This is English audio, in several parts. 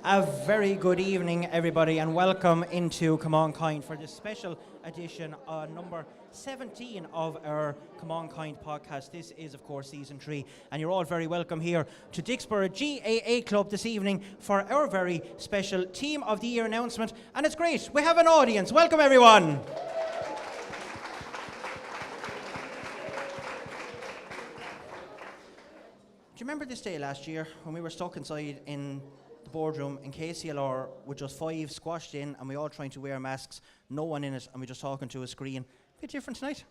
A very good evening, everybody, and welcome into Camán Caint for this special edition, number 17 of our Camán Caint podcast. This is, of course, season 3, and you're all very welcome here to Dicksboro GAA Club this evening for our very special Team of the Year announcement. And it's great, we have an audience. Welcome, everyone. Do you remember this day last year when we were stuck inside in the boardroom in KCLR with just 5 squashed in and we all trying to wear masks, no one in it, and we just talking to a screen? A bit different tonight?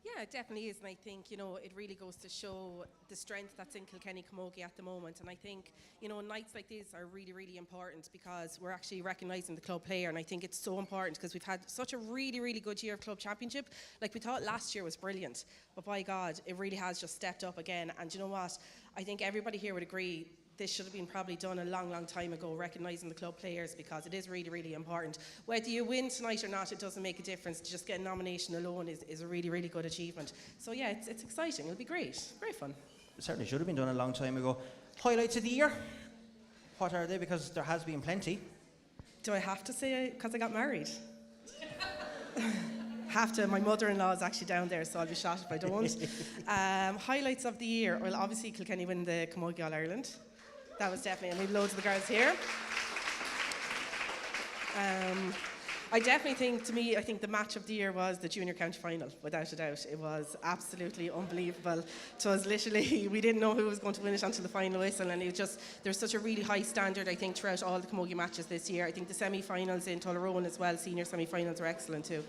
Yeah, it definitely is, and I think, it really goes to show the strength that's in Kilkenny Camogie at the moment. And I think, nights like this are really, really important because we're actually recognising the club player, and I think it's so important because we've had such a really, really good year of club championship. Like, we thought last year was brilliant, but by God, it really has just stepped up again. And you know what? I think everybody here would agree this should have been probably done a long, long time ago, recognising the club players, because it is really, really important. Whether you win tonight or not, it doesn't make a difference. Just getting nomination alone is a really, really good achievement. So yeah, it's exciting. It'll be great. Great fun. It certainly should have been done a long time ago. Highlights of the year? What are they? Because there has been plenty. Do I have to say it because I got married? Have to. My mother-in-law is actually down there, so I'll be shot if I don't. Highlights of the year. Well, obviously Kilkenny win the Camogie All-Ireland. That was definitely, and we have loads of the girls here. I definitely think, I think the match of the year was the junior county final, without a doubt. It was absolutely unbelievable. It was literally, we didn't know who was going to win it until the final whistle, and it was just, there's such a really high standard, I think, throughout all the Camogie matches this year. I think the semi-finals in Tullaroan as well, senior semi-finals, are excellent too.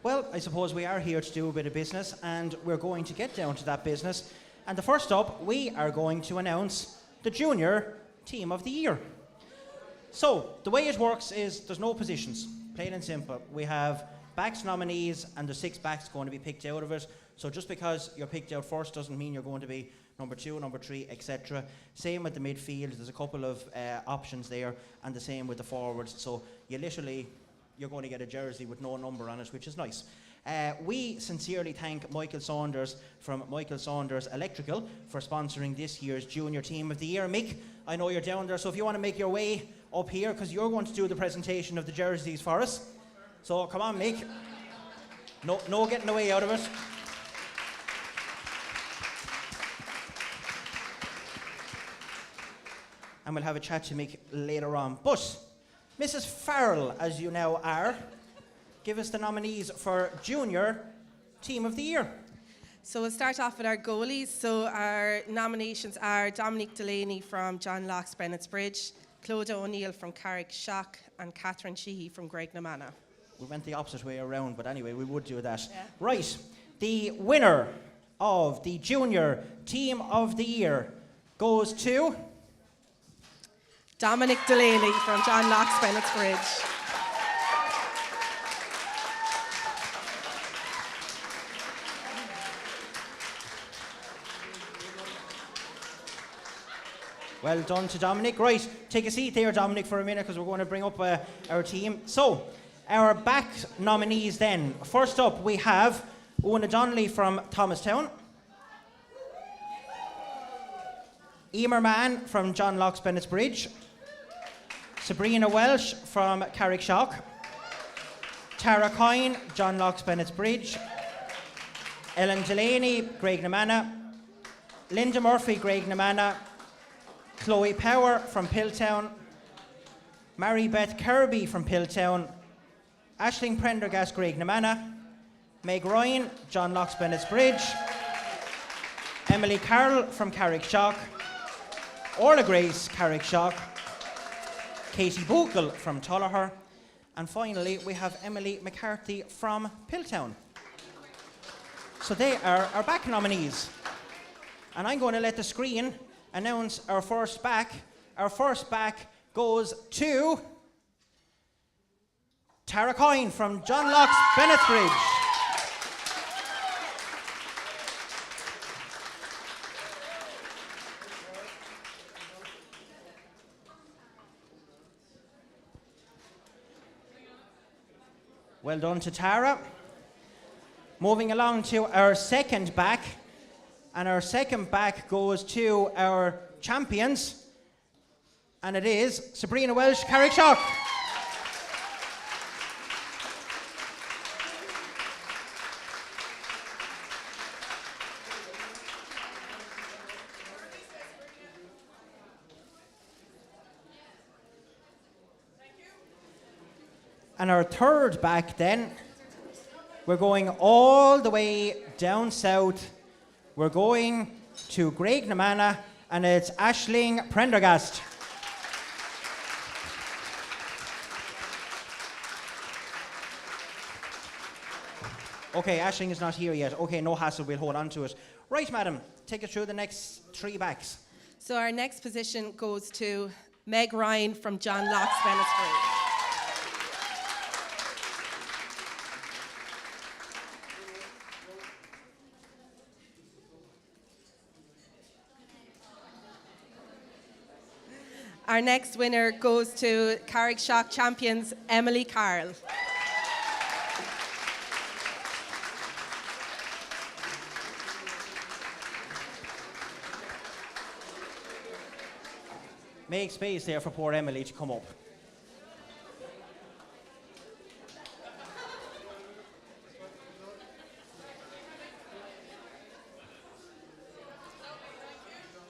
Well, I suppose we are here to do a bit of business, and we're going to get down to that business. And the first up, we are going to announce the Junior Team of the Year. So, the way it works is there's no positions, plain and simple. We have backs nominees, and there's 6 backs going to be picked out of it. So just because you're picked out first doesn't mean you're going to be number 2, number 3, etc. Same with the midfield, there's a couple of options there, and the same with the forwards. So you're going to get a jersey with no number on it, which is nice. We sincerely thank Michael Saunders from Michael Saunders Electrical for sponsoring this year's Junior Team of the Year. Mick, I know you're down there, so if you want to make your way up here, because you're going to do the presentation of the jerseys for us. So come on, Mick. No getting away out of it. And we'll have a chat to Mick later on. But Mrs. Farrell, as you now are, give us the nominees for Junior Team of the Year. So we'll start off with our goalies. So our nominations are Dominic Delaney from John Locke's Bennett's Bridge, Clodagh O'Neill from Carrick Shock, and Catherine Sheehy from Graignamanagh. We went the opposite way around, but anyway, we would do that. Yeah. Right, the winner of the Junior Team of the Year goes to Dominic Delaney from John Locke's Bennett's Bridge. Well done to Dominic. Right, take a seat there, Dominic, for a minute, because we're going to bring up our team. So, our back nominees then. First up, we have Una Donnelly from Thomastown, Emer Mann from John Locke's Bennett's Bridge, Sabrina Welsh from Carrick Shock, Tara Coyne, John Locke's Bennett's Bridge, Ellen Delaney, Graignamanagh, Linda Murphy, Graignamanagh, Chloe Power from Piltown, Mary Beth Kirby from Piltown, Aisling Prendergast, Graignamanagh, Meg Ryan, John Locke's Bennett's Bridge, Emily Carroll from Carrick Shock, Orla Grace, Carrick Shock, Katie Buchel from Tullaher, and finally we have Emily McCarthy from Piltown. So they are our back nominees. And I'm going to let the screen announce our first back. Our first back goes to Tara Coyne from John Locke's Bennett's Bridge. Well done to Tara. Moving along to our second back. And our second back goes to our champions. And it is Sabrina Welsh, Carrickshock. And our third back then, we're going all the way down south. We're going to Graignamanagh, and it's Aisling Prendergast. Okay, Aisling is not here yet. Okay, no hassle, we'll hold on to it. Right, madam, take us through the next three backs. So our next position goes to Meg Ryan from John Locke's Bennisbury. Our next winner goes to Carrickshock champions Emily Carroll. Make space there for poor Emily to come up.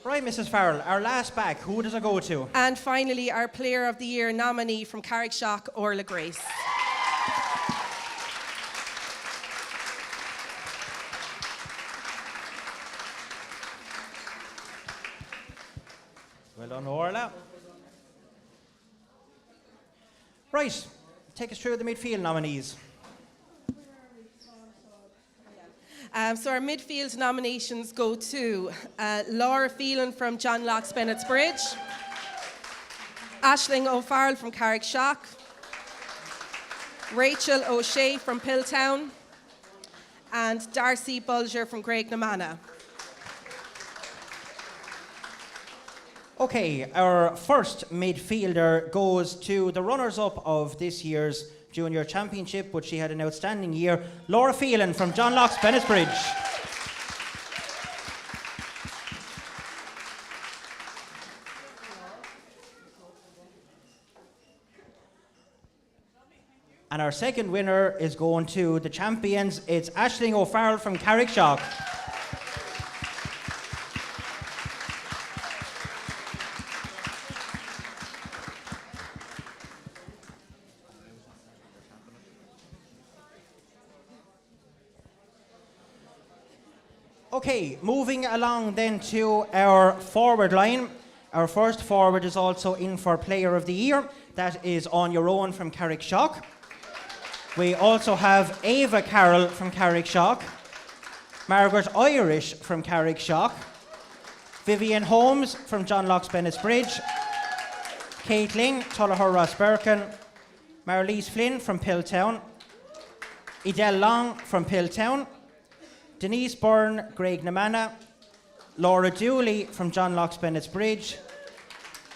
Right, Mrs. Farrell, our last back, who does it go to? And finally, our Player of the Year nominee from Carrickshock, Orla Grace. Well done, Orla. Right, take us through the midfield nominees. So our midfield nominations go to Laura Phelan from John Locke's Bennett's Bridge, Aisling O'Farrell from Carrickshock, Rachel O'Shea from Pilltown, and Darcy Bulger from Graignamanagh. Okay, our first midfielder goes to the runners-up of this year's Junior Championship, but she had an outstanding year, Laura Phelan from John Locke's Bennett's Bridge. And our second winner is going to the champions. It's Aisling O'Farrell from Carrickshock. Okay, moving along then to our forward line. Our first forward is also in for Player of the Year. That is On Your Own from Carrickshock. We also have Ava Carroll from Carrickshock, Margaret Irish from Carrickshock, Vivian Holmes from John Locke's Bennett's Bridge, Caitlin Tullahur Rossberkin, Marliese Flynn from Pilltown, Edel Long from Pilltown, Denise Byrne, Graignamanagh, Laura Dooley from John Locke's Bennett's Bridge,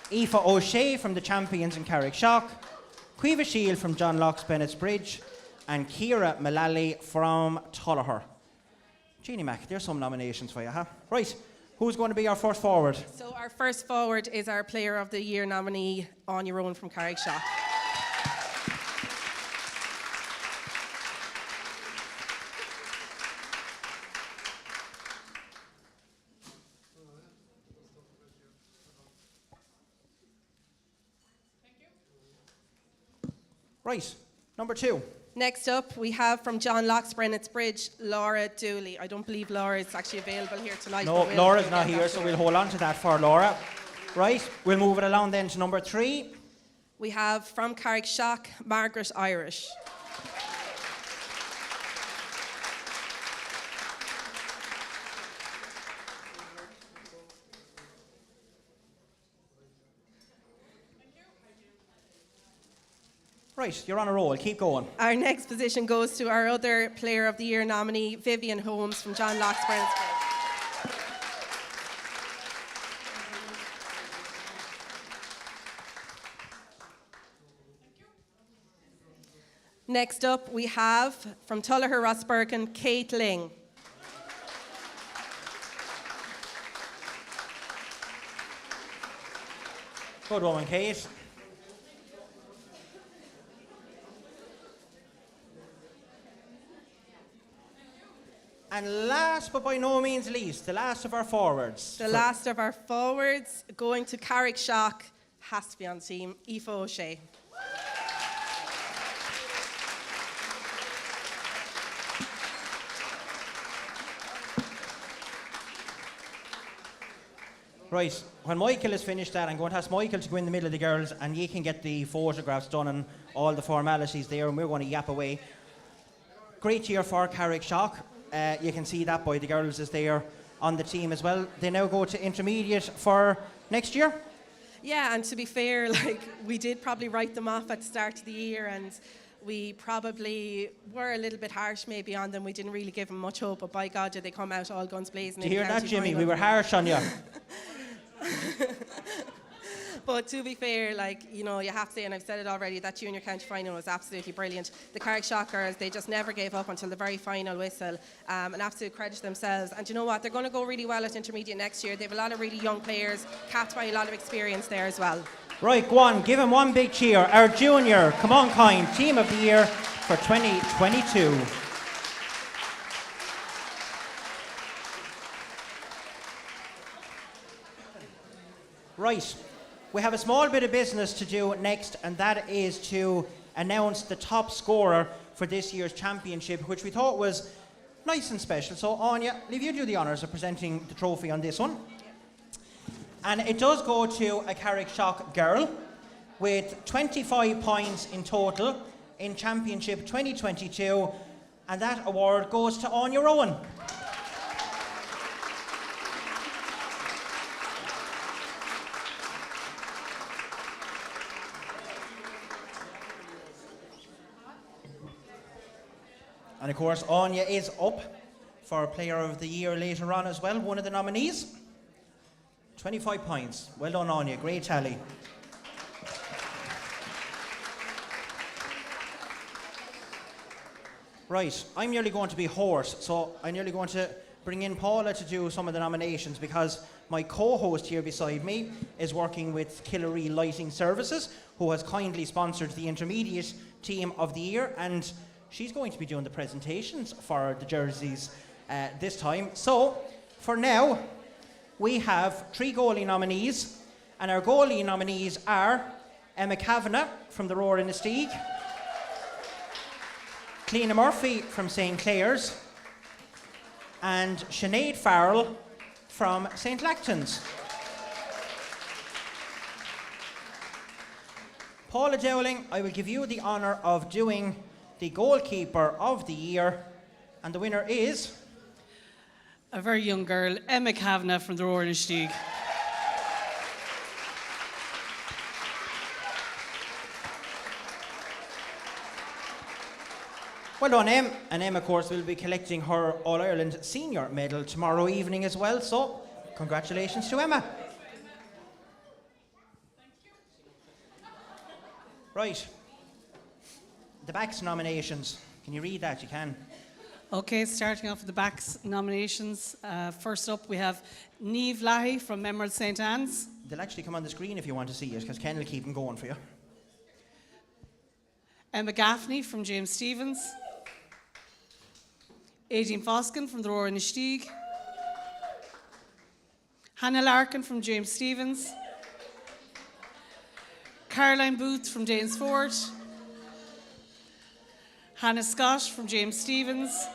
Aoife O'Shea from the Champions in Carrickshock, Cueva Shield from John Locke's Bennett's Bridge, and Ciara Mullally from Tullahur. Jeannie Mac, there's some nominations for you, huh? Right, who's going to be our first forward? So our first forward is our Player of the Year nominee, On Your Own from Carrickshock. Right, number two. Next up, we have from John Locke's Bennett's Bridge, Laura Dooley. I don't believe Laura is actually available here tonight. No, Laura's not here, so we'll hold on to that for Laura. Right, we'll move it along then to number three. We have from Carrickshock, Margaret Irish. Right, you're on a roll, keep going. Our next position goes to our other Player of the Year nominee, Vivian Holmes from John Locke's Bennett's Bridge. Next up, we have from Tullahur Rossberkin, Kate Ling. Good woman, Kate. And last but by no means least, the last of our forwards. The last of our forwards going to Carrickshock has to be on the team, Aoife O'Shea. Right, when Michael has finished that, I'm going to ask Michael to go in the middle of the girls and you can get the photographs done and all the formalities there, and we're going to yap away. Great year for Carrickshock. You can see that by the girls as they are on the team as well. They now go to intermediate for next year. Yeah, and to be fair, like, we did probably write them off at the start of the year, and we probably were a little bit harsh maybe on them. We didn't really give them much hope, but by God did they come out all guns blazing. Do you hear that, Jimmy? We were harsh on you. But to be fair, like, you know, you have to say, and I've said it already, that junior county final was absolutely brilliant. The Carrickshock girls, they just never gave up until the very final whistle. An absolute credit to themselves. And you know what? They're going to go really well at intermediate next year. They have a lot of really young players, capped by a lot of experience there as well. Right, go on, give him one big cheer. Our junior Camán Caint Team of the Year for 2022. Right, we have a small bit of business to do next, and that is to announce the top scorer for this year's championship, which we thought was nice and special. So, Anya, leave you do the honours of presenting the trophy on this one. And it does go to a Carrickshock girl with 25 points in total in Championship 2022, and that award goes to Anya Rowan. And of course, Anya is up for Player of the Year later on as well, one of the nominees. 25 points. Well done, Anya. Great tally. Right, I'm nearly going to be hoarse, so I'm nearly going to bring in Paula to do some of the nominations, because my co-host here beside me is working with Kilkenny Lighting Services, who has kindly sponsored the Intermediate Team of the Year, and she's going to be doing the presentations for the jerseys this time. So, for now, we have 3 goalie nominees, and our goalie nominees are Emma Kavanagh from the Roar in the Steag, Cleena Murphy from St. Clair's, and Sinead Farrell from St. Lacton's. Paula Dowling, I will give you the honour of doing the goalkeeper of the year, and the winner is a very young girl, Emma Kavanagh from the Roar in the Steag. Well done, Em. And Em, of course, will be collecting her All-Ireland Senior medal tomorrow evening as well, so congratulations to Emma. Right. The Backs nominations. Can you read that? You can. Okay, starting off with the Backs nominations. First up, we have Niamh Lahey from Memorial St. Anne's. They'll actually come on the screen if you want to see it, because Ken will keep them going for you. Emma Gaffney from James Stephens. Aideen Foskin from the Roar in the Steag. Hannah Larkin from James Stephens. Caroline Booth from Danesfort. Hannah Scott from James Stephens.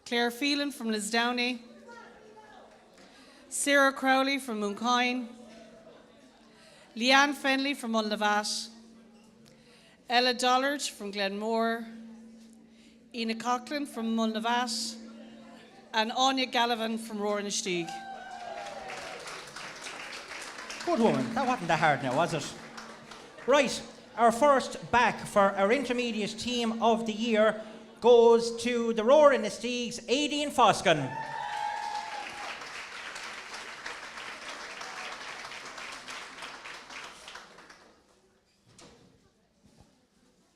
Claire Phelan from Lisdowney. Sarah Crowley from Mooncoin. Leanne Fenley from Mullavat. Ella Dollard from Glenmore. Ina Coughlin from Mullavat. And Anya Gallivan from Roar in the Steag. Good woman. That wasn't that hard now, was it? Right. Our first back for our Intermediate Team of the Year goes to the Roar in the Steag's Aideen Foskin.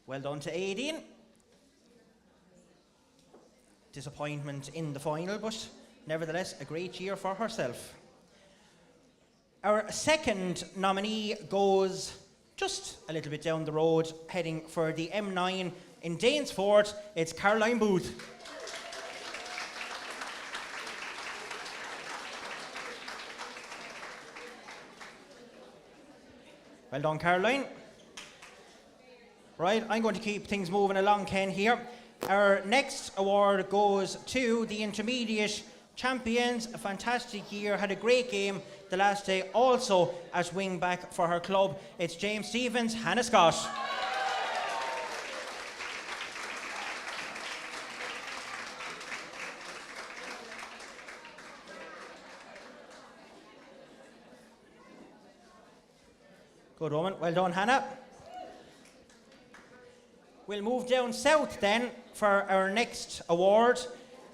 Well done to Aideen. Disappointment in the final, but nevertheless a great year for herself. Our second nominee goes just a little bit down the road, heading for the M9 in Danesfort. It's Caroline Booth. Well done, Caroline. Right, I'm going to keep things moving along, Ken, here. Our next award goes to the intermediate champions. A fantastic year, had a great game the last day, also at wing back for her club. It's James Stevens, Hannah Scott. Good woman, well done, Hannah. We'll move down south then for our next award,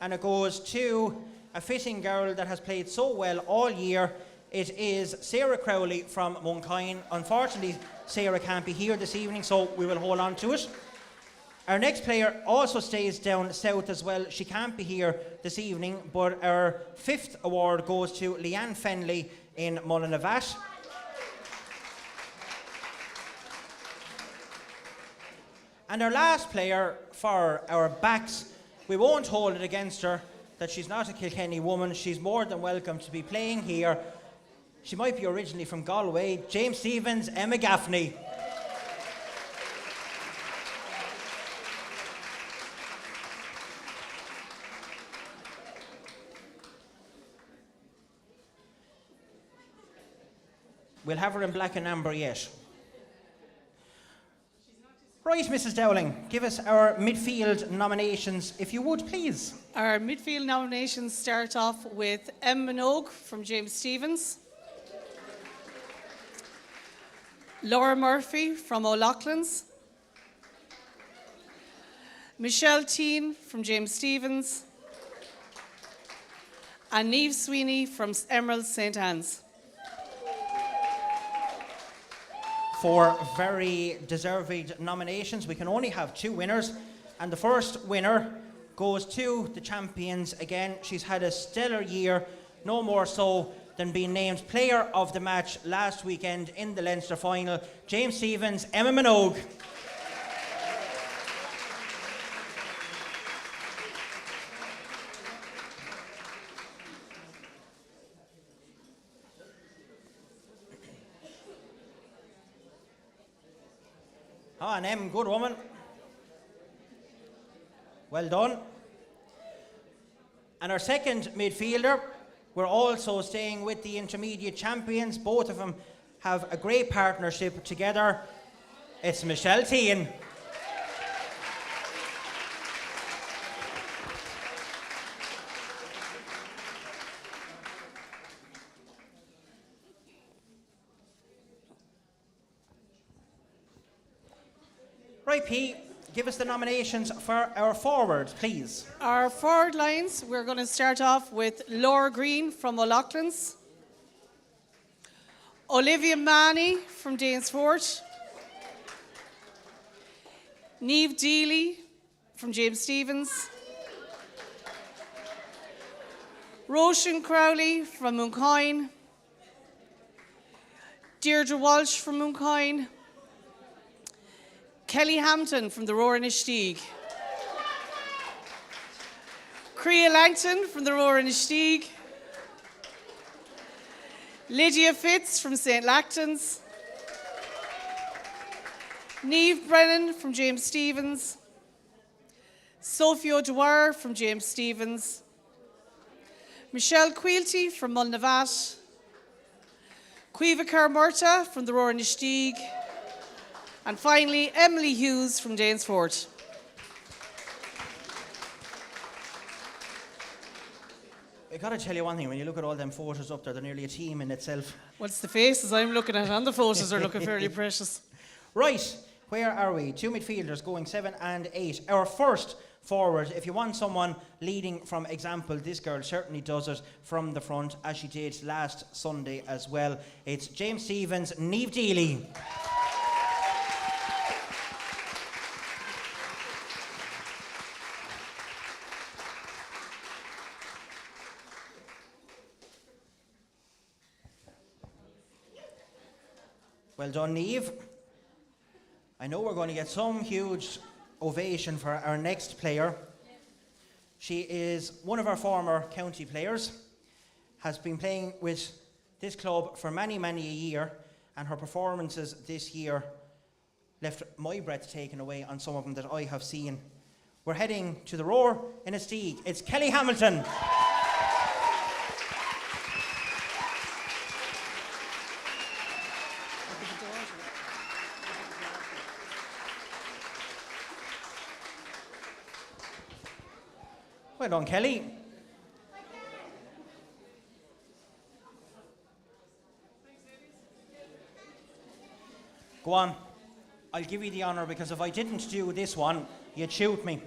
and it goes to a fitting girl that has played so well all year. It is Sarah Crowley from Camán Caint. Unfortunately, Sarah can't be here this evening, so we will hold on to it. Our next player also stays down south as well. She can't be here this evening, but our fifth award goes to Leanne Fenley in Mullinavat. And our last player for our backs, we won't hold it against her that she's not a Kilkenny woman. She's more than welcome to be playing here. She might be originally from Galway. James Stevens, Emma Gaffney. We'll have her in black and amber yet. Right, Mrs. Dowling, give us our midfield nominations, if you would, please. Our midfield nominations start off with Em Minogue from James Stevens, Laura Murphy from O'Loughlin's, Michelle Teen from James Stevens, and Niamh Sweeney from Emerald St. Anne's. 4 very deserved nominations. We can only have 2 winners, and the first winner goes to the champions again. She's had a stellar year, no more so than being named player of the match last weekend in the Leinster final. James Stevens, Emma Minogue. Ah, and Em, good woman. Well done. And our second midfielder, we're also staying with the intermediate champions. Both of them have a great partnership together. It's Michelle Teen. Right, P, give us the nominations for our forwards, please. Our forward lines, we're going to start off with Laura Green from O'Loughlin's, Olivia Manny from Danesfort, Niamh Deely from James Stevens, Róisín Crowley from Camán Caint, Deirdre Walsh from Camán Caint, Kelly Hampton from the Rower Inistioge, Crea Langton from the Rower Inistioge, Lydia Fitz from St. Lactans, Niamh Brennan from James Stevens, Sophie O'Dwyer from James Stevens, Michelle Quilty from Mullinavat, Caoimhe Carmurta from the Rower Inistioge, and finally, Emily Hughes from Danesfort. I gotta tell you one thing, when you look at all them photos up there, they're nearly a team in itself. What's the faces I'm looking at and the photos are looking fairly precious. Right, where are we? 2 midfielders going 7 and 8. Our first forward, if you want someone leading from example, this girl certainly does it from the front, as she did last Sunday as well. It's James Stevens, Niamh Deely. Well done, Niamh. I know we're going to get some huge ovation for our next player. She is one of our former county players, has been playing with this club for many, many a year, and her performances this year left my breath taken away on some of them that I have seen. We're heading to the Roar in Esteig. It's Kelly Hamilton. Well done, Kelly. Go on. I'll give you the honour, because if I didn't do this one, you'd shoot me.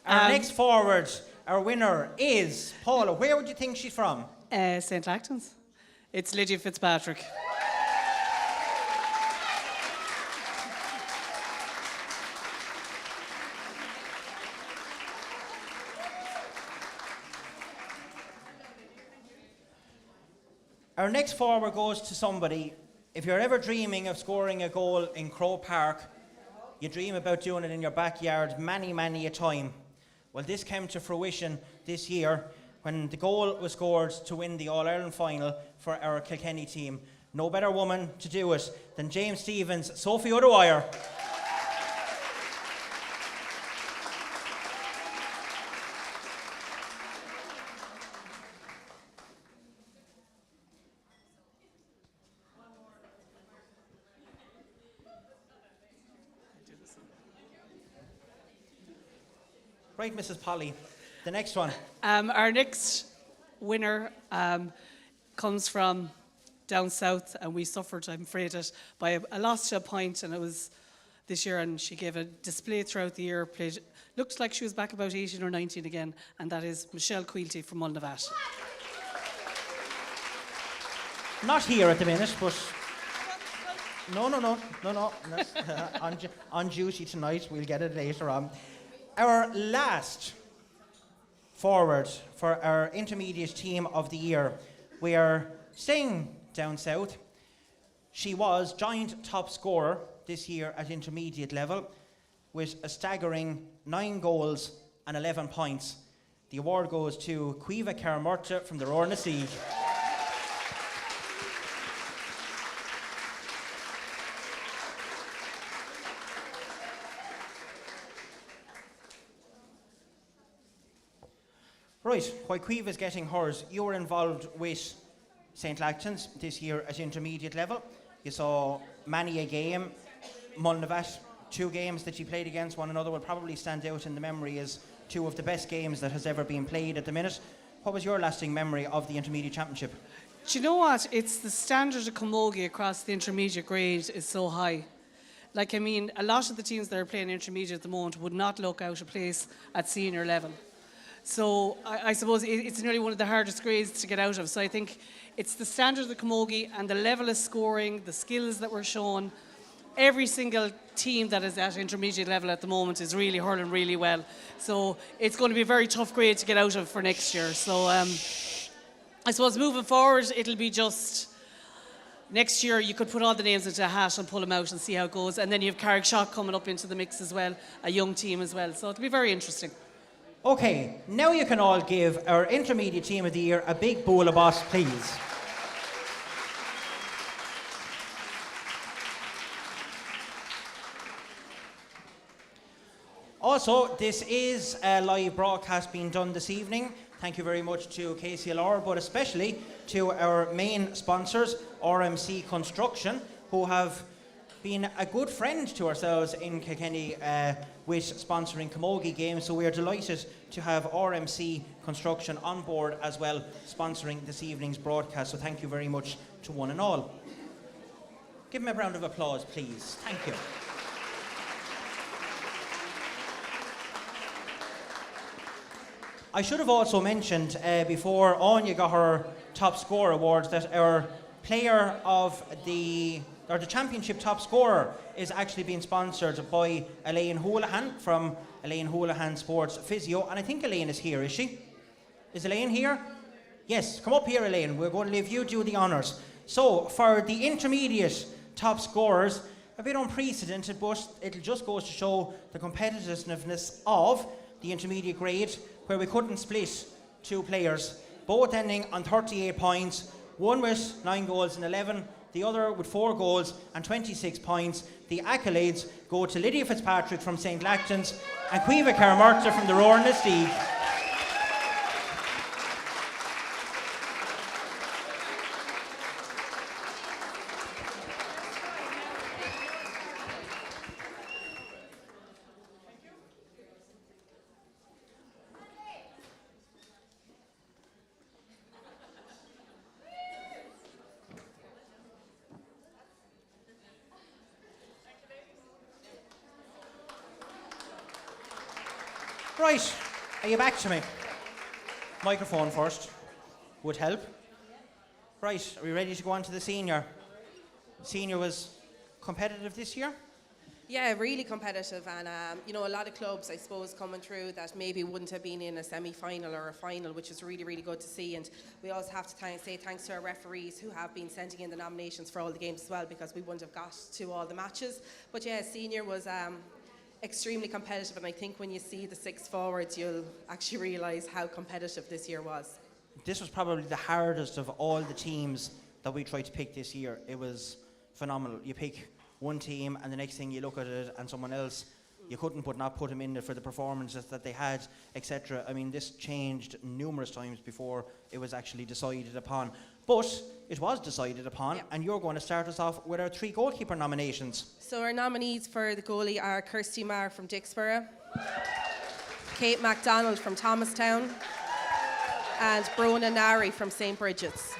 Our next forward, our winner is Paula. Where would you think she's from? St. Lactans. It's Lydia Fitzpatrick. Our next forward goes to somebody. If you're ever dreaming of scoring a goal in Croke Park, you dream about doing it in your backyard many, many a time. Well, this came to fruition this year when the goal was scored to win the All-Ireland final for our Kilkenny team. No better woman to do it than James Stevens, Sophie O'Dwyer. Right, Mrs. Polly, the next one. Our next winner comes from down south, and we suffered, I'm afraid, by a loss to a point, and it was this year, and she gave a display throughout the year, looked like she was back about 18 or 19 again, and that is Michelle Quilty from Mulnavat. Not here at the minute, but no. On duty tonight, we'll get it later on. Our last forward for our intermediate team of the year, we are staying down south. She was joint top scorer this year at intermediate level with a staggering 9 goals and 11 points. The award goes to Cueva Caramurta from the Roar na Sieg. Right, while Cueva is getting hers, you were involved with St. Lactans this year at intermediate level. You saw many a game. Mulnavat, 2 games that you played against one another will probably stand out in the memory as 2 of the best games that has ever been played at the minute. What was your lasting memory of the intermediate championship? Do you know what? It's the standard of camogie across the intermediate grade is so high. Like, I mean, a lot of the teams that are playing intermediate at the moment would not look out of place at senior level. So I suppose it's nearly one of the hardest grades to get out of. So I think it's the standard of the camogie and the level of scoring, the skills that were shown. Every single team that is at intermediate level at the moment is really hurling really well. So it's going to be a very tough grade to get out of for next year. So I suppose moving forward, it'll be just next year you could put all the names into a hat and pull them out and see how it goes. And then you have Carrickshock coming up into the mix as well, a young team as well. So it'll be very interesting. Okay, now you can all give our intermediate team of the year a big bowl of boss, please. Also, this is a live broadcast being done this evening. Thank you very much to KCLR, but especially to our main sponsors, RMC Construction, who have been a good friend to ourselves in Kilkenny with sponsoring camogie games. So we are delighted to have RMC Construction on board as well, sponsoring this evening's broadcast. So thank you very much to one and all. Give them a round of applause, please. Thank you. I should have also mentioned before Anya got her top score award that our player of the championship top scorer is actually being sponsored by Elaine Houlihan from Elaine Houlihan Sports Physio. And I think Elaine is here, is she? Is Elaine here? Yes, come up here, Elaine. We're going to leave you do the honours. So, for the intermediate top scorers. A bit unprecedented, but it'll just goes to show the competitiveness of the intermediate grade, where we couldn't split two players, both ending on 38 points, one with 9 goals and 11, the other with 4 goals and 26 points. The accolades go to Lydia Fitzpatrick from St. Lactans and Cueva Caramarta from the Roaring Steag. Right, are you back to me? Microphone first would help. Right, are we ready to go on to the senior? Senior was competitive this year? Yeah, really competitive, and you know, a lot of clubs, I suppose, coming through that maybe wouldn't have been in a semi-final or a final, which is really, really good to see. And we also have to say thanks to our referees who have been sending in the nominations for all the games as well, because we wouldn't have got to all the matches. But yeah, senior was extremely competitive, and I think when you see the 6 forwards, you'll actually realise how competitive this year was. This was probably the hardest of all the teams that we tried to pick this year. It was phenomenal. You pick one team and the next thing you look at it and someone else, you couldn't but not put them in there for the performances that they had, etc. I mean, this changed numerous times before it was actually decided upon. But it was decided upon, and you're going to start us off with our 3 goalkeeper nominations. So our nominees for the goalie are Kirsty Marr from Dicksboro, Kate MacDonald from Thomastown, and Brona Nari from St. Bridget's.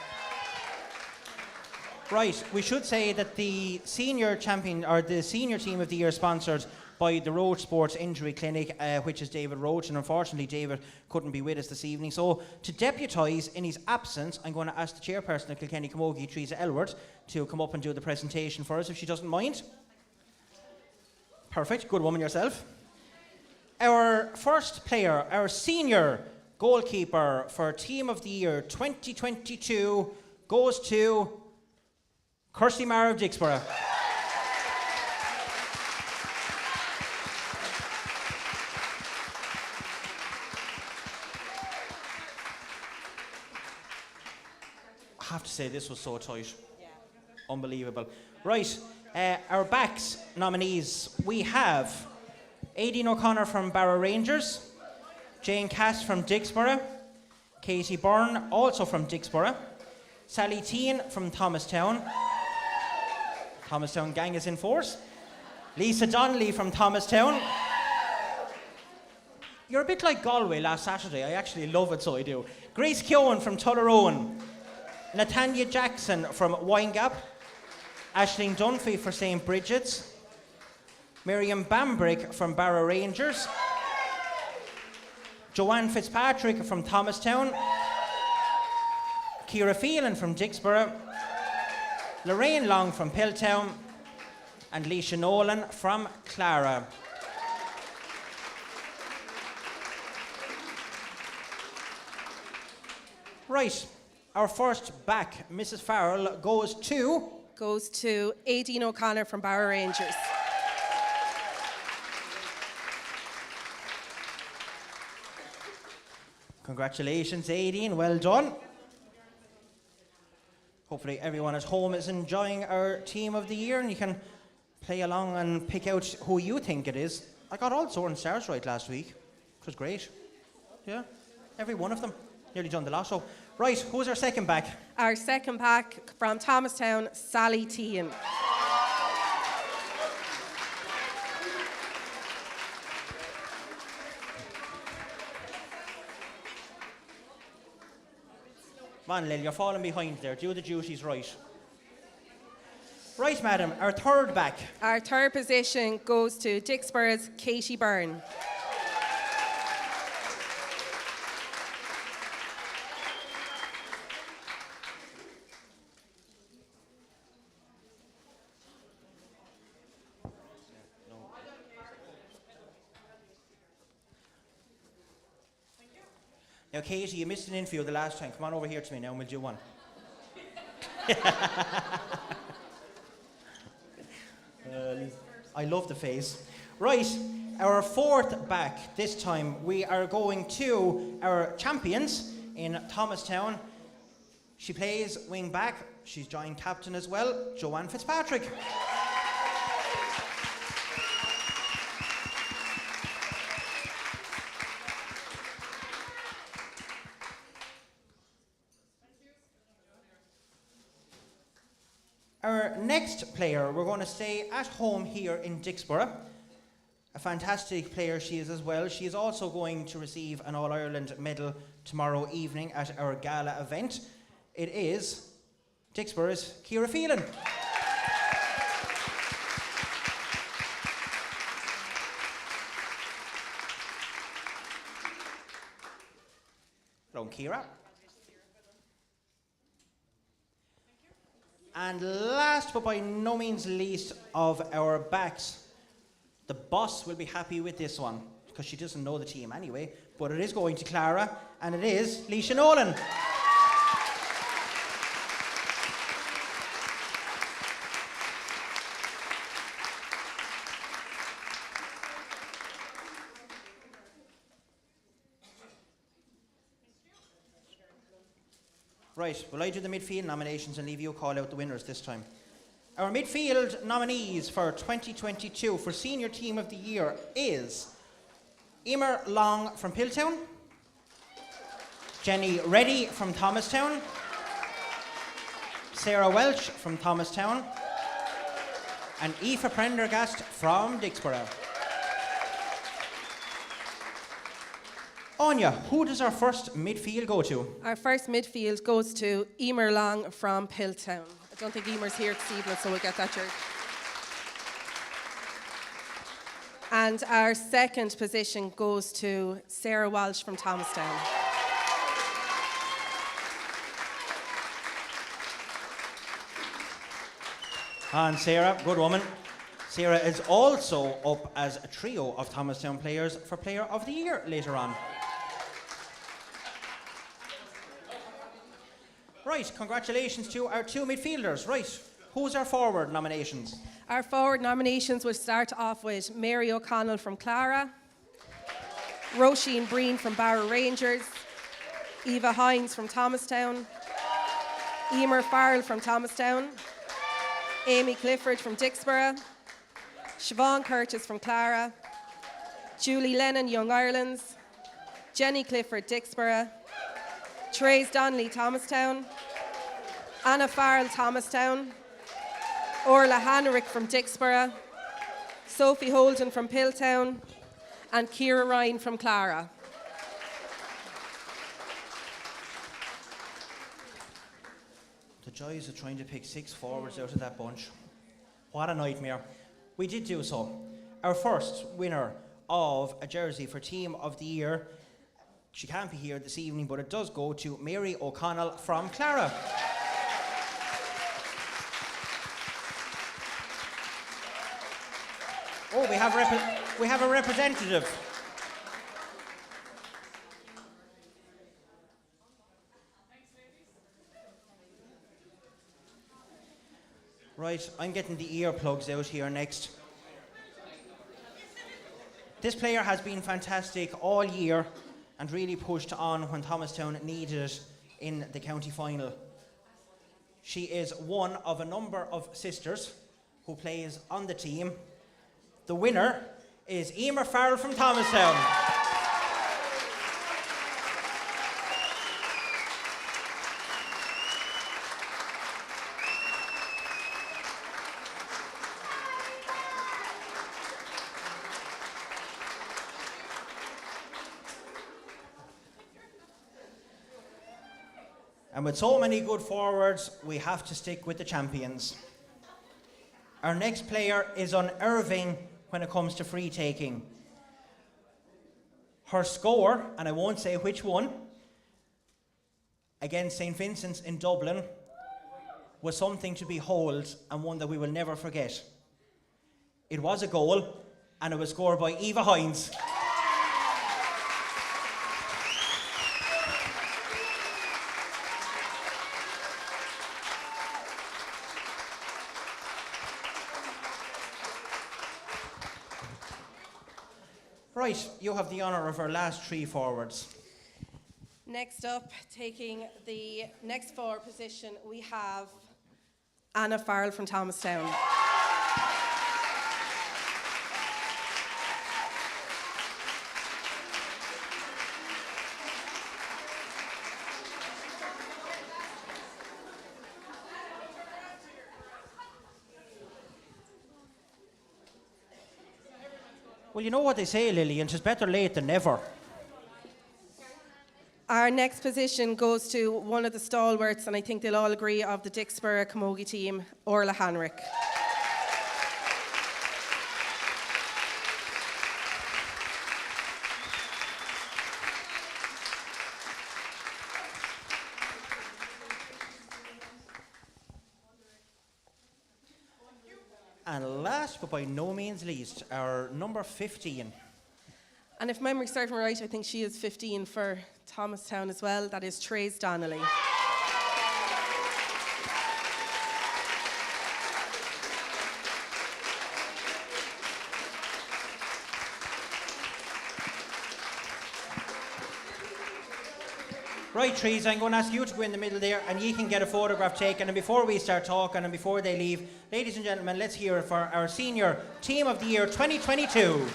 Right, we should say that the senior champion, or the senior team of the year, sponsored by the Roach Sports Injury Clinic, which is David Roach, and unfortunately David couldn't be with us this evening. So to deputise in his absence, I'm going to ask the chairperson of Kilkenny Camogie, Teresa Elward, to come up and do the presentation for us, if she doesn't mind. Perfect, good woman yourself. Our first player, our senior goalkeeper for Team of the Year 2022 goes to Kirsty Marr of Dicksboro. I have to say, this was so tight. Yeah. Unbelievable. Right, our backs nominees, we have Aideen O'Connor from Barrow Rangers, Jane Cass from Dicksboro, Katie Byrne, also from Dicksboro, Sally Teen from Thomastown. Thomastown gang is in force. Lisa Donnelly from Thomastown. You're a bit like Galway last Saturday. I actually love it, so I do. Grace Keown from Tullaroan. Natanya Jackson from Winegap. Aisling Dunphy for St. Bridget's. Miriam Bambrick from Barrow Rangers. Joanne Fitzpatrick from Thomastown. Ciara Phelan from Dicksboro. Lorraine Long from Piltown. And Leisha Nolan from Clara. Right, our first back, Mrs. Farrell, goes to Aideen O'Connor from Barrow Rangers. Congratulations, Aideen, well done. Hopefully everyone at home is enjoying our team of the year, and you can play along and pick out who you think it is. I got all Soaring Stars right last week. It was great. Yeah, every one of them. Nearly done the lotto. Right, who's our second back? Our second back from Thomastown, Sally Teen. Come on, Lil, you're falling behind there. Do the duties right. Right, madam, our third back. Our third position goes to Dicksboro's Katie Byrne. Now, Katie, you missed an infield the last time. Come on over here to me now and we'll do one. I love the face. Right, our fourth back. This time we are going to our champions in Thomastown. She plays wing back. She's joint captain as well, Joanne Fitzpatrick. Our next player, we're going to stay at home here in Dicksboro. A fantastic player she is as well. She is also going to receive an All-Ireland medal tomorrow evening at our gala event. It is Dicksboro's Ciara Phelan. Hello, Ciara. And last but by no means least of our backs, the boss will be happy with this one because she doesn't know the team anyway, but it is going to Clara and it is Leisha Nolan. Right, will I do the midfield nominations and leave you call out the winners this time? Our midfield nominees for 2022 for Senior Team of the Year is Emer Long from Piltown, Jenny Reddy from Thomastown, Sarah Welch from Thomastown, and Aoife Prendergast from Dicksboro. Anya, who does our first midfield go to? Our first midfield goes to Emer Long from Piltown. I don't think Emer's here this evening, so we'll get that jersey. And our second position goes to Sarah Walsh from Thomastown. And Sarah, good woman. Sarah is also up as a trio of Thomastown players for Player of the Year later on. Right, congratulations to our two midfielders. Right, who's our forward nominations? Our forward nominations will start off with Mary O'Connell from Clara, Roisin Breen from Barrow Rangers, Eva Hines from Thomastown, Emer Farrell from Thomastown, Amy Clifford from Dicksboro, Siobhan Curtis from Clara, Julie Lennon, Young Irelands, Jenny Clifford, Dicksboro, Therese Donnelly, Thomastown, Anna Farrell, Thomastown, Orla Hanrick from Dicksboro, Sophie Holden from Piltown, and Ciara Ryan from Clara. The joys of trying to pick 6 forwards out of that bunch. What a nightmare. We did do so. Our first winner of a jersey for Team of the Year, she can't be here this evening, but it does go to Mary O'Connell from Clara. Oh, we have a representative. Right, I'm getting the earplugs out here next. This player has been fantastic all year and really pushed on when Thomastown needed it in the county final. She is one of a number of sisters who plays on the team. The winner is Emer Farrell from Thomastown. And with so many good forwards, we have to stick with the champions. Our next player is unerving when it comes to free taking. Her score, and I won't say which one, against St. Vincent's in Dublin, was something to behold and one that we will never forget. It was a goal, and it was scored by Eva Hines. Right, you have the honour of our last 3 forwards. Next up, taking the next forward position, we have Anna Farrell from Thomastown. Well, you know what they say, Lillian, 'tis better late than never. Our next position goes to one of the stalwarts, and I think they'll all agree, of the Dicksboro Camogie team, Orla Hanrick. And last, but by no means least, our number 15. And if memory serves me right, I think she is 15 for Thomastown as well. That is Trace Donnelly. Right, Trees, I'm going to ask you to go in the middle there and you can get a photograph taken. And before we start talking and before they leave, ladies and gentlemen, let's hear it for our senior team of the year 2022.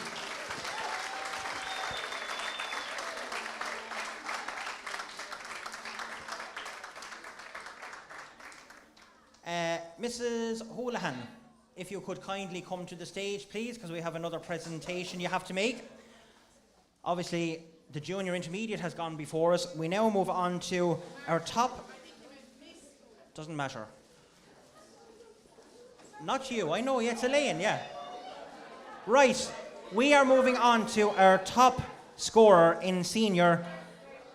Mrs. Houlihan, if you could kindly come to the stage, please, because we have another presentation you have to make. Obviously, the junior intermediate has gone before us. We now move on to our top. Doesn't matter. Not you, I know, it's Elaine, yeah. Right, we are moving on to our top scorer in senior.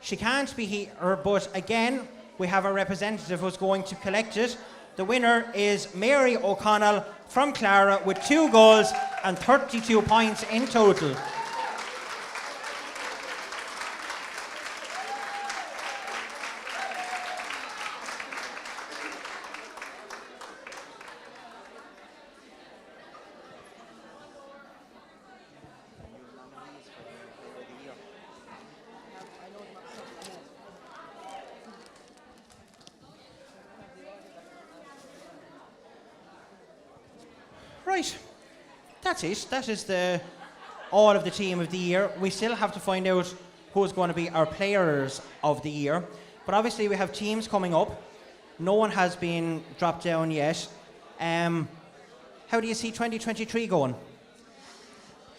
She can't be here, but again, we have a representative who's going to collect it. The winner is Mary O'Connell from Clara with 2 goals and 32 points in total. Right, that's it. That is all of the team of the year. We still have to find out who's going to be our players of the year. But obviously we have teams coming up. No one has been dropped down yet. How do you see 2023 going?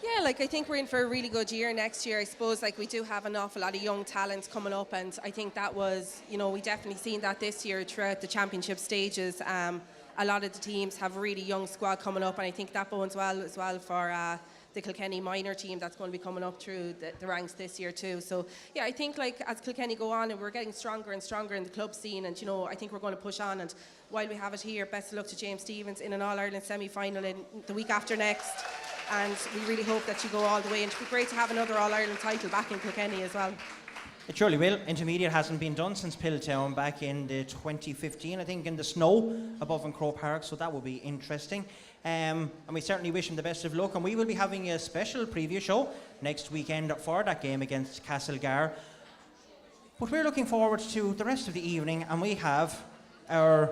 Yeah, I think we're in for a really good year next year. I suppose we do have an awful lot of young talents coming up, and I think that was, we definitely seen that this year throughout the championship stages. A lot of the teams have a really young squad coming up, and I think that bodes well as well for the Kilkenny minor team that's going to be coming up through the ranks this year too. So yeah, I think as Kilkenny go on, and we're getting stronger and stronger in the club scene, and I think we're going to push on. And while we have it here, best of luck to James Stevens in an All-Ireland semi-final in the week after next, and we really hope that you go all the way, and it'd be great to have another All-Ireland title back in Kilkenny as well. It surely will. Intermediate hasn't been done since Pilltown back in the 2015, I think, in the snow above in Crow Park, so that will be interesting. And we certainly wish him the best of luck, and we will be having a special preview show next weekend for that game against KCLR. But we're looking forward to the rest of the evening, and we have our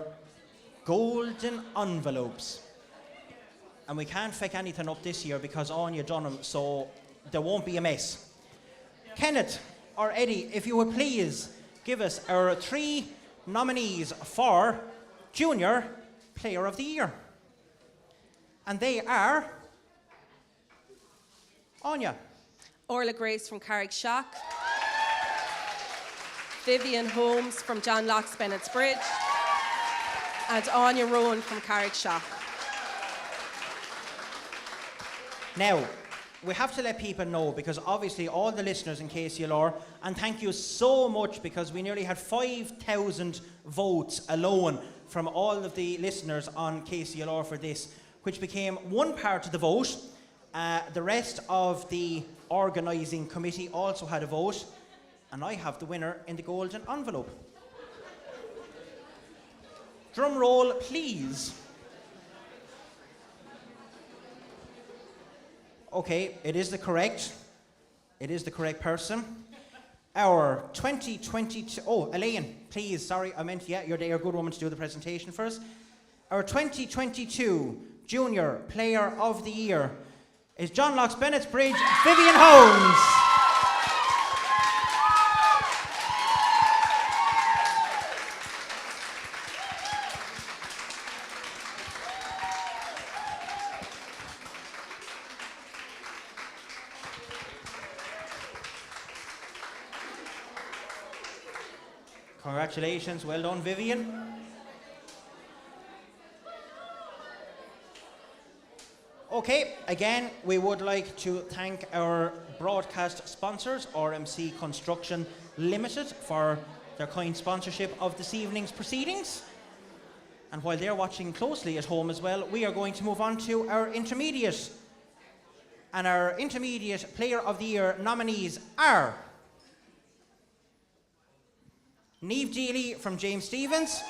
golden envelopes. And we can't fake anything up this year because Anya done them, so there won't be a mess. Kenneth or Eddie, if you would please give us our 3 nominees for Junior Player of the Year. And they are Anya. Orla Grace from Carrickshock. Vivian Holmes from John Locke's Bennett's Bridge. And Anya Rowan from Carrickshock. Now, we have to let people know, because obviously all the listeners in KCLR, and thank you so much, because we nearly had 5,000 votes alone from all of the listeners on KCLR for this, which became one part of the vote. The rest of the organising committee also had a vote, and I have the winner in the golden envelope. Drum roll, please. Okay, it is the correct it is the correct person. Our 2022, oh, Elaine, please, sorry, I meant, yeah, you're there, good woman to do the presentation first. Our 2022 Junior Player of the Year is John Locke's Bennett's Bridge, Vivian Holmes. Congratulations, well done, Vivian. Okay, again, we would like to thank our broadcast sponsors, RMC Construction Ltd, for their kind sponsorship of this evening's proceedings. And while they're watching closely at home as well, we are going to move on to our intermediate. And our intermediate Player of the Year nominees are Niamh Deely from James Stephens,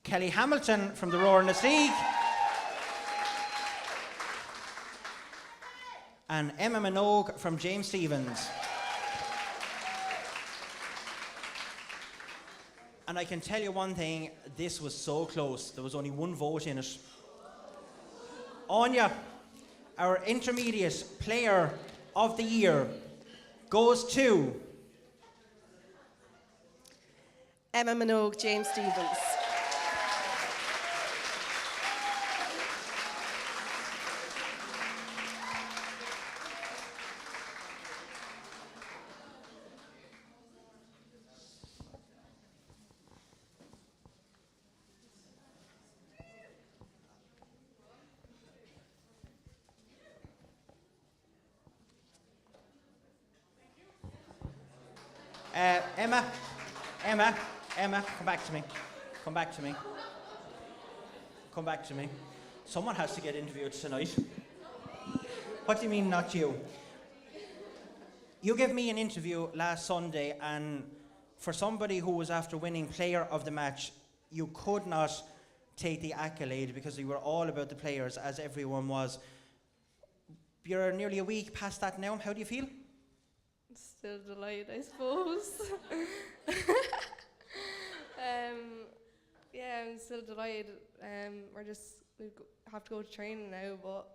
Kelly Hamilton from the Roarness League, and Emma Minogue from James Stephens. And I can tell you one thing, this was so close. There was only one vote in it. Anya, our intermediate Player of the Year, goes to Emma Minogue, James Stephens. Emma, come back to me. Come back to me. Come back to me. Someone has to get interviewed tonight. What do you mean, not you? You gave me an interview last Sunday, and for somebody who was after winning Player of the Match, you could not take the accolade because you were all about the players, as everyone was. You're nearly a week past that now. How do you feel? Still delighted, I suppose. Yeah, I'm still delighted. We have to go to training now, but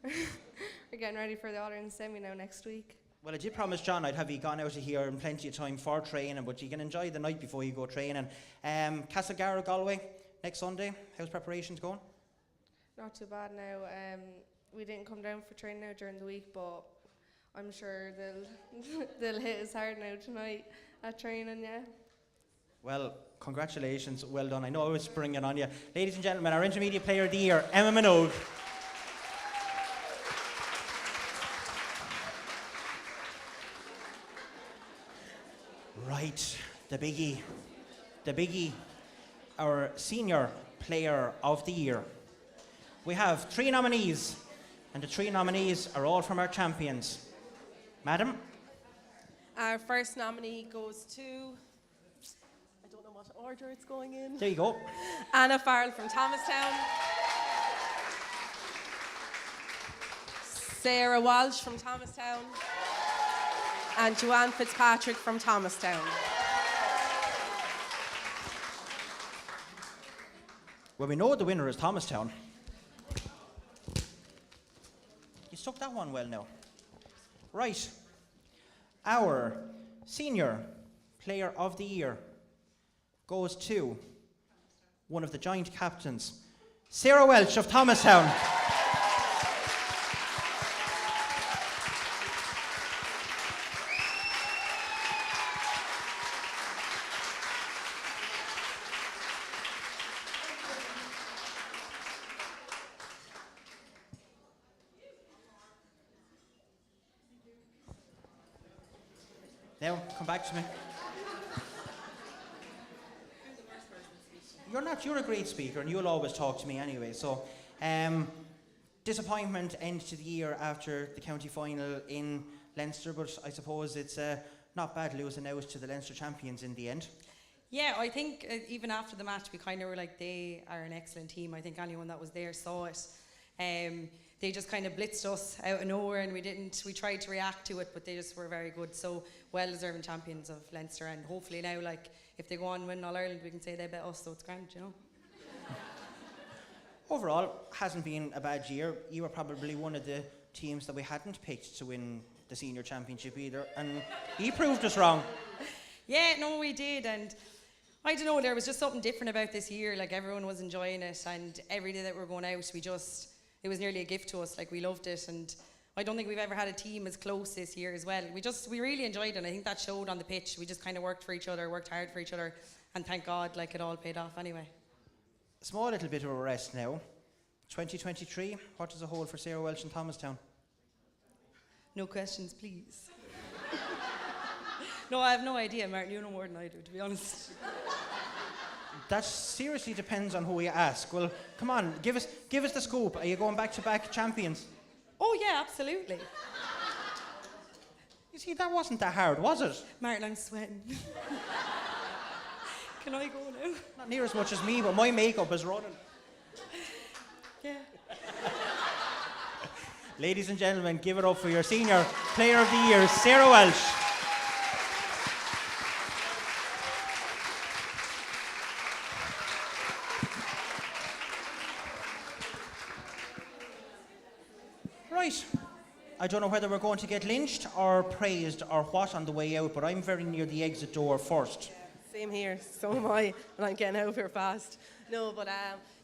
we're getting ready for the All-Ireland semi now next week. Well, I did promise John I'd have you gone out of here in plenty of time for training, but you can enjoy the night before you go training. KCLR Galway next Sunday. How's preparations going? Not too bad now. We didn't come down for training now during the week, but I'm sure they'll hit us hard now tonight at training, yeah. Well, congratulations, well done. I know I was springing on you. Ladies and gentlemen, our Intermediate Player of the Year, Emma Minogue. Right, the biggie, our Senior Player of the Year. We have 3 nominees, and the 3 nominees are all from our champions. Madam? Our first nominee goes to, I don't know what order it's going in. There you go. Anna Farrell from Thomastown. Sarah Walsh from Thomastown. And Joanne Fitzpatrick from Thomastown. Well, we know the winner is Thomastown. You stuck that one well now. Right. Our Senior Player of the Year goes to one of the joint captains, Sarah Welch of Thomastown. Now, come back to me. You're a great speaker and you'll always talk to me anyway. So, disappointment end to the year after the county final in Leinster, but I suppose it's not bad losing out to the Leinster champions in the end. Yeah, I think even after the match we kind of were like, they are an excellent team. I think anyone that was there saw it. they just kind of blitzed us out of nowhere, and we tried to react to it, but they just were very good. So well-deserving champions of Leinster, and hopefully now, like, if they go on and win All Ireland, we can say they bet us, so it's grand, you know. Overall, hasn't been a bad year. You were probably one of the teams that we hadn't picked to win the senior championship either, and he proved us wrong. Yeah, no, we did, and I don't know, there was just something different about this year. Like, everyone was enjoying it, and every day that we were going out, it was nearly a gift to us. Like, we loved it, and I don't think we've ever had a team as close this year as well. We really enjoyed it, and I think that showed on the pitch. We just kind of worked for each other, worked hard for each other, and thank God, like, it all paid off anyway. Small little bit of a rest now. 2023, what does it hold for Sarah Welsh and Thomastown? No questions, please. No, I have no idea, Martin. You know more than I do, to be honest. That seriously depends on who you ask. Well, come on, give us the scoop. Are you going back-to-back champions? Oh, yeah, absolutely. You see, that wasn't that hard, was it? Martin, I'm sweating. Can I go now? Not near as much as me, but my makeup is running. Yeah. Ladies and gentlemen, give it up for your Senior Player of the Year, Sarah Welsh. Right. I don't know whether we're going to get lynched or praised or what on the way out, but I'm very near the exit door first. Same here, so am I, and I'm getting out of here fast. No, but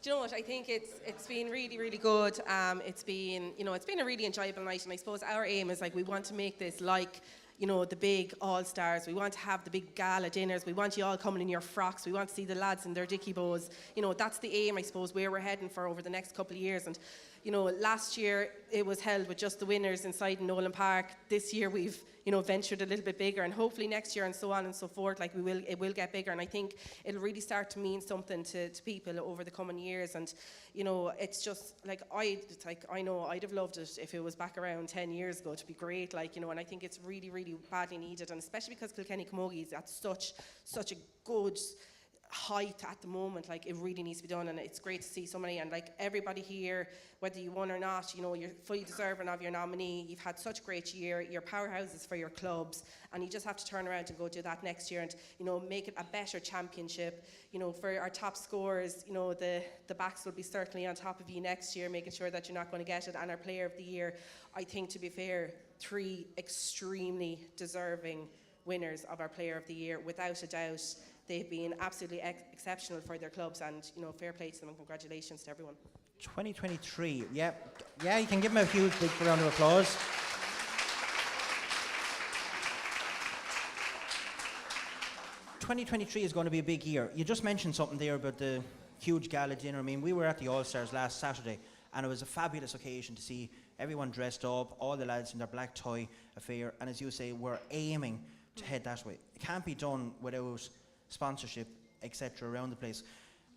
do you know what? I think it's been really, really good. It's been a really enjoyable night, and I suppose our aim is, like, we want to make this like, you know, the big all-stars. We want to have the big gala dinners. We want you all coming in your frocks. We want to see the lads in their dicky bows. You know, that's the aim, I suppose, where we're heading for over the next couple of years. And, you know, last year it was held with just the winners inside Nolan Park. This year we've, you know, ventured a little bit bigger, and hopefully next year and so on and so forth, like, it will get bigger, and I think it'll really start to mean something to people over the coming years. And, you know, it's just like, I know I'd have loved it if it was back around 10 years ago. To be great, like, you know, and I think it's really, really badly needed, and especially because Kilkenny Camogie is at such a good height at the moment. Like, it really needs to be done, and it's great to see so many, and, like, everybody here, whether you won or not, you know, you're fully deserving of your nominee. You've had such a great year. You're powerhouses for your clubs, and you just have to turn around and go do that next year, and, you know, make it a better championship. You know, for our top scorers, you know, the backs will be certainly on top of you next year, making sure that you're not going to get it. And our Player of the Year, I think, to be fair, 3 extremely deserving winners of our Player of the Year, without a doubt. They've been absolutely exceptional for their clubs, and, you know, fair play to them, and congratulations to everyone. 2023, yeah, you can give them a huge big round of applause. '23 is going to be a big year. You just mentioned something there about the huge gala dinner. I mean, we were at the All-Stars last Saturday, and it was a fabulous occasion to see everyone dressed up, all the lads in their black tie affair, and as you say, we're aiming to head that way. It can't be done without sponsorship, etc., around the place.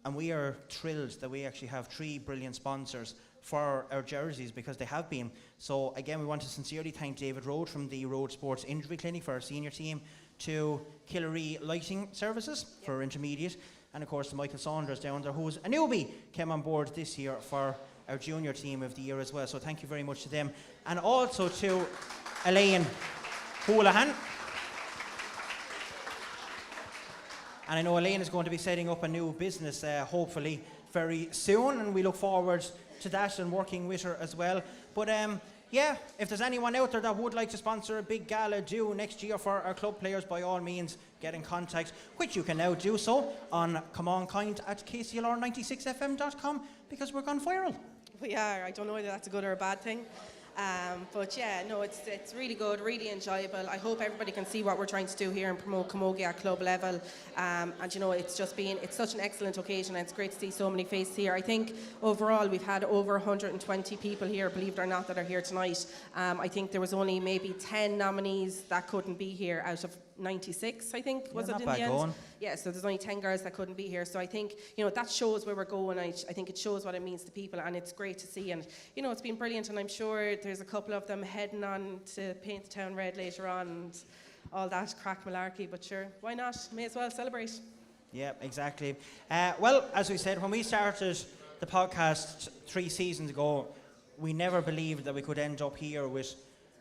And we are thrilled that we actually have 3 brilliant sponsors for our jerseys, because they have been. So again, we want to sincerely thank David Road from the Road Sports Injury Clinic for our senior team, to Killery Lighting Services for our intermediate, and of course to Michael Saunders down there, who's a newbie, came on board this year for our junior team of the year as well. So thank you very much to them. And also to Elaine Houlihan. And I know Elaine is going to be setting up a new business, hopefully very soon, and we look forward to that and working with her as well. But yeah, if there's anyone out there that would like to sponsor a big gala do next year for our club players, by all means get in contact, which you can now do so on Camán Caint at KCLR96fm.com, because we're gone viral. We are. I don't know whether that's a good or a bad thing. But yeah, no, it's really good, really enjoyable. I hope everybody can see what we're trying to do here and promote Camogie at club level. And you know, it's such an excellent occasion, and it's great to see so many faces here. I think overall we've had over 120 people here, believe it or not, that are here tonight. I think there was only maybe 10 nominees that couldn't be here out of 96, I think, was it in the end? Going. Yeah, so there's only 10 girls that couldn't be here. So I think, you know, that shows where we're going. I think it shows what it means to people, and it's great to see. And, you know, it's been brilliant, and I'm sure there's a couple of them heading on to paint the town red later on and all that crack malarkey. But sure, why not? May as well celebrate. Yeah, exactly. Well, as we said, when we started the podcast 3 seasons ago, we never believed that we could end up here with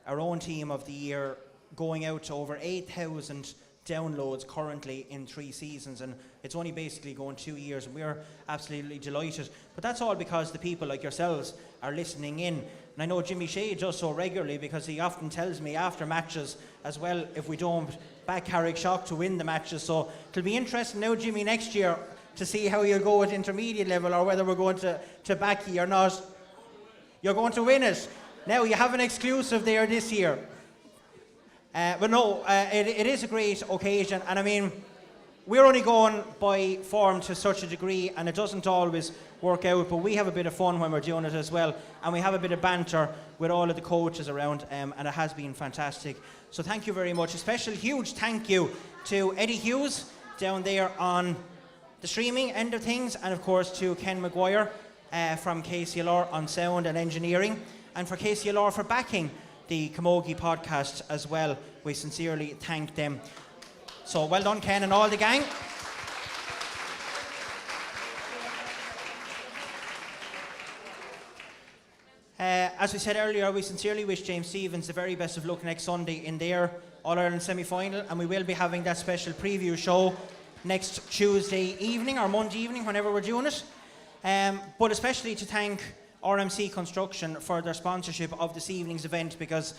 our own team of the year going out to over 8,000 downloads currently in 3 seasons, and it's only basically going 2 years, and we're absolutely delighted. But that's all because the people like yourselves are listening in. And I know Jimmy Shea does so regularly, because he often tells me after matches as well if we don't back Carrickshock to win the matches. So it'll be interesting now, Jimmy, next year to see how you'll go at intermediate level, or whether we're going to back you or not. You're going to win it. Now you have an exclusive there this year. But no, it is a great occasion, and I mean, we're only going by form to such a degree, and it doesn't always work out, but we have a bit of fun when we're doing it as well, and we have a bit of banter with all of the coaches around, and it has been fantastic. So thank you very much. A special huge thank you to Eddie Hughes down there on the streaming end of things, and of course to Ken Maguire from KCLR on sound and engineering, and for KCLR for backing the Camogie podcast as well. We sincerely thank them. So well done, Ken, and all the gang. As we said earlier, we sincerely wish James Stevens the very best of luck next Sunday in their All-Ireland semi-final, and we will be having that special preview show next Tuesday evening or Monday evening, whenever we're doing it. But especially to thank RMC Construction for their sponsorship of this evening's event, because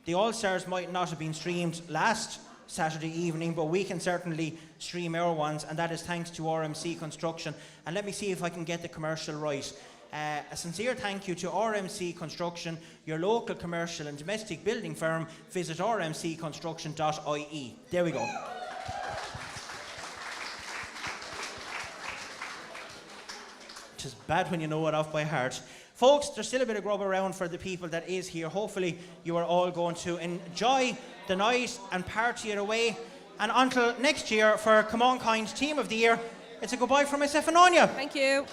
the All-Stars might not have been streamed last Saturday evening, but we can certainly stream our ones, and that is thanks to RMC Construction. And let me see if I can get the commercial right. A sincere thank you to RMC Construction, your local commercial and domestic building firm. Visit rmcconstruction.ie. There we go. It is bad when you know it off by heart. Folks, there's still a bit of grub around for the people that is here. Hopefully you are all going to enjoy the night and party it away. And until next year, for Camán Caint Team of the Year, it's a goodbye from myself and Anya. Thank you.